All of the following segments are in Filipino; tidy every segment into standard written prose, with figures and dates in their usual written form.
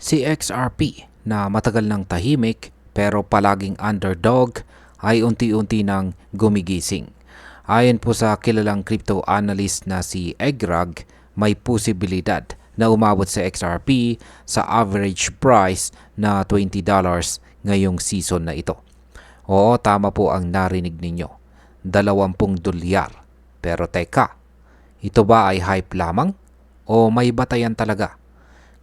Si XRP na matagal ng tahimik pero palaging underdog ay unti-unti nang gumigising. Ayon po sa kilalang crypto analyst na si Egrag, may posibilidad na umabot sa XRP sa average price na $20 ngayong season na ito. Oo, tama po ang narinig ninyo. 20 dolyar. Pero teka, ito ba ay hype lamang? O may batayan talaga?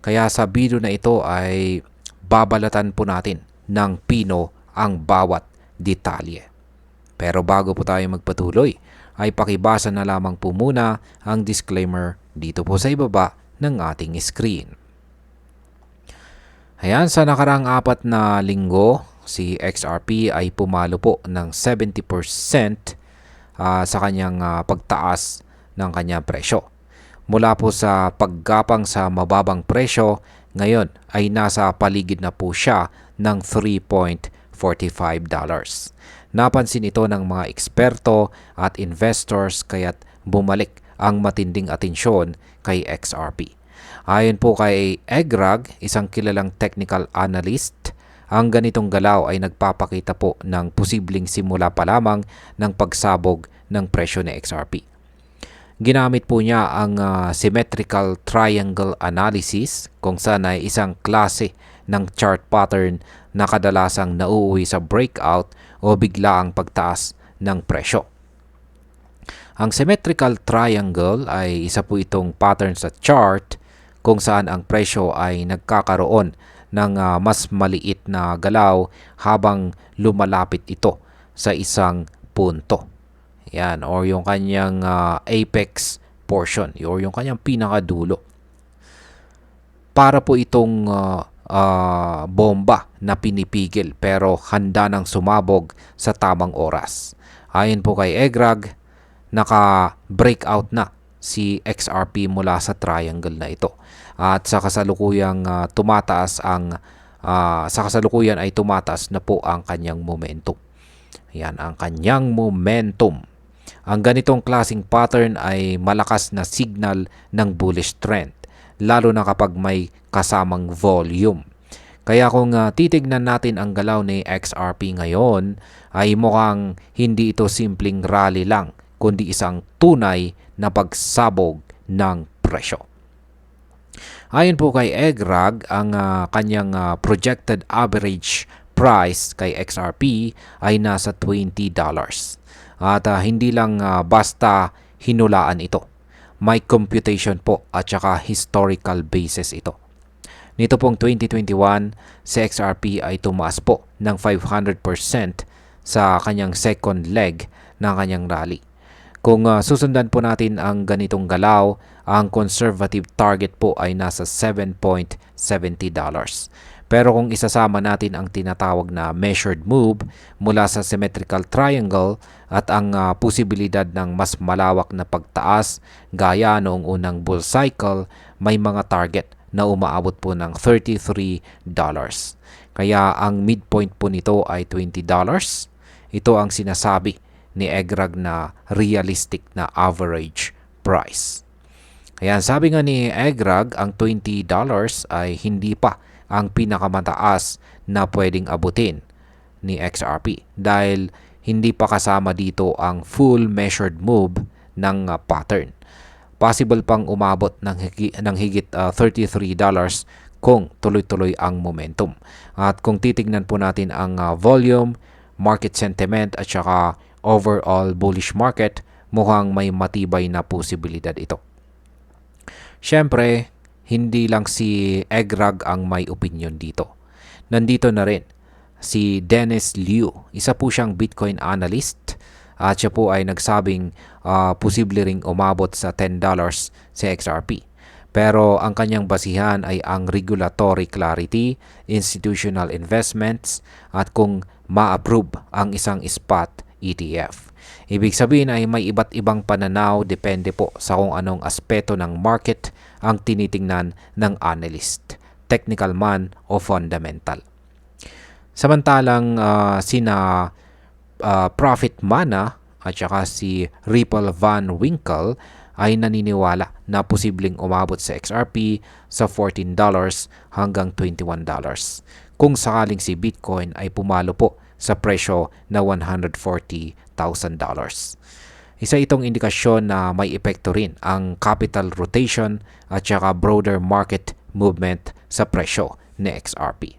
Kaya sa video na ito ay babalatan po natin ng pino ang bawat detalye. Pero bago po tayo magpatuloy, ay pakibasa na lamang po muna ang disclaimer dito po sa ibaba ng ating screen. Ayan, sa nakaraang 4 na linggo, si XRP ay pumalo po ng 70% sa kanyang pagtaas ng kanyang presyo. Mula po sa paggapang sa mababang presyo, ngayon ay nasa paligid na po siya ng $3.45. Napansin ito ng mga eksperto at investors kaya't bumalik ang matinding atensyon kay XRP. Ayon po kay Egrag, isang kilalang technical analyst, ang ganitong galaw ay nagpapakita po ng posibleng simula pa lamang ng pagsabog ng presyo ni XRP. Ginamit po niya ang symmetrical triangle analysis kung saan ay isang klase ng chart pattern na kadalasang nauuwi sa breakout o biglaang pagtaas ng presyo. Ang symmetrical triangle ay isa po itong pattern sa chart kung saan ang presyo ay nagkakaroon ng mas maliit na galaw habang lumalapit ito sa isang punto. Yan, or yung kanyang apex portion, or yung kanyang pinakadulo. Para po itong bomba na pinipigil pero handa nang sumabog sa tamang oras. Ayon po kay Egrag, naka-breakout na si XRP mula sa triangle na ito. At sa kasalukuyang sa kasalukuyan ay tumataas na po ang kanyang momentum. Yan ang kanyang momentum. Ang ganitong klasing pattern ay malakas na signal ng bullish trend, lalo na kapag may kasamang volume. Kaya kung titignan natin ang galaw ni XRP ngayon, ay mukhang hindi ito simpleng rally lang, kundi isang tunay na pagsabog ng presyo. Ayon po kay Egrag, ang kanyang projected average price kay XRP ay nasa $20. At hindi lang basta hinulaan ito. May computation po at saka historical basis ito. Nito pong 2021, si XRP ay tumaas po ng 500% sa kanyang second leg ng kanyang rally. Kung susundan po natin ang ganitong galaw, ang conservative target po ay nasa $7.70. Pero kung isasama natin ang tinatawag na measured move mula sa symmetrical triangle at ang posibilidad ng mas malawak na pagtaas gaya noong unang bull cycle, may mga target na umaabot po ng $33. Kaya ang midpoint po nito ay $20. Ito ang sinasabi ni Egrag na realistic na average price. Kaya sabi nga ni Egrag, ang $20 ay hindi pa ang pinakamataas na pwedeng abutin ni XRP dahil hindi pa kasama dito ang full measured move ng pattern. Possible pang umabot ng higit $33 kung tuloy-tuloy ang momentum. At kung titignan po natin ang volume, market sentiment at saka overall bullish market, mukhang may matibay na posibilidad ito. Siyempre, hindi lang si Egrag ang may opinion dito. Nandito na rin si Dennis Liu. Isa po siyang Bitcoin analyst at siya po ay nagsabing posible ring umabot sa $10 si XRP. Pero ang kanyang basihan ay ang regulatory clarity, institutional investments at kung ma-approve ang isang spot ETF. Ibig sabihin ay may iba't ibang pananaw depende po sa kung anong aspeto ng market ang tinitingnan ng analyst, technical man o fundamental. Samantalang sina Profit Mana at saka si Ripple Van Winkle ay naniniwala na posibleng umabot sa XRP sa $14 hanggang $21 kung sakaling si Bitcoin ay pumalo po sa presyo na $140,000. Isa itong indikasyon na may epekto rin ang capital rotation at saka broader market movement sa presyo ni XRP.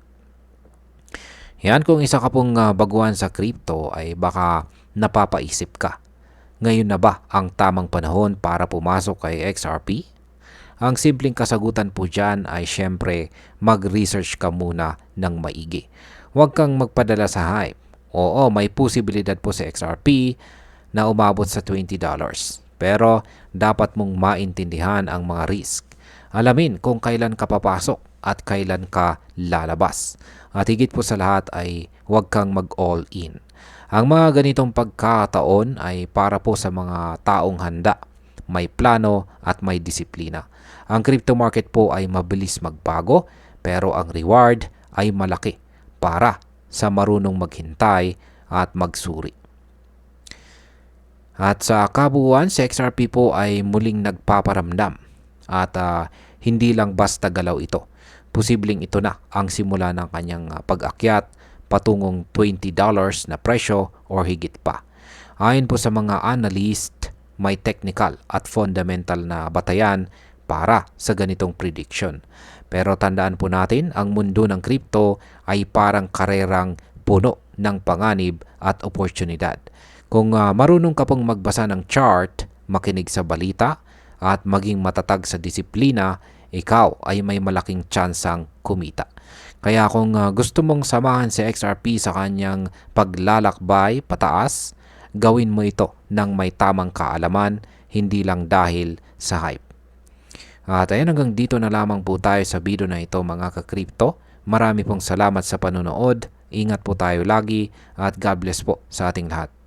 Yan, kung isa ka pong baguhan sa crypto ay baka napapaisip ka, ngayon na ba ang tamang panahon para pumasok kay XRP? Ang simpleng kasagutan po dyan ay syempre mag-research ka muna ng maigi. Huwag kang magpadala sa hype. Oo, may posibilidad po sa XRP na umabot sa $20. Pero dapat mong maintindihan ang mga risk. Alamin kung kailan ka papasok at kailan ka lalabas. At higit po sa lahat ay huwag kang mag-all in. Ang mga ganitong pagkakataon ay para po sa mga taong handa, may plano at may disiplina. Ang crypto market po ay mabilis magbago pero ang reward ay malaki para sa marunong maghintay at magsuri. At sa kabuuan, si XRP po ay muling nagpaparamdam at hindi lang basta galaw ito. Posibleng ito na ang simula ng kanyang pag-akyat patungong $20 na presyo or higit pa. Ayon po sa mga analyst, may technical at fundamental na batayan para sa ganitong prediction. Pero tandaan po natin, ang mundo ng crypto ay parang karerang puno ng panganib at oportunidad. Kung marunong ka pong magbasa ng chart, makinig sa balita, at maging matatag sa disiplina, ikaw ay may malaking tsansang kumita. Kaya kung gusto mong samahan si XRP sa kanyang paglalakbay pataas, gawin mo ito ng may tamang kaalaman, hindi lang dahil sa hype. At ayan, hanggang dito na lamang po tayo sa video na ito mga ka-crypto. Marami pong salamat sa panonood. Ingat po tayo lagi at God bless po sa ating lahat.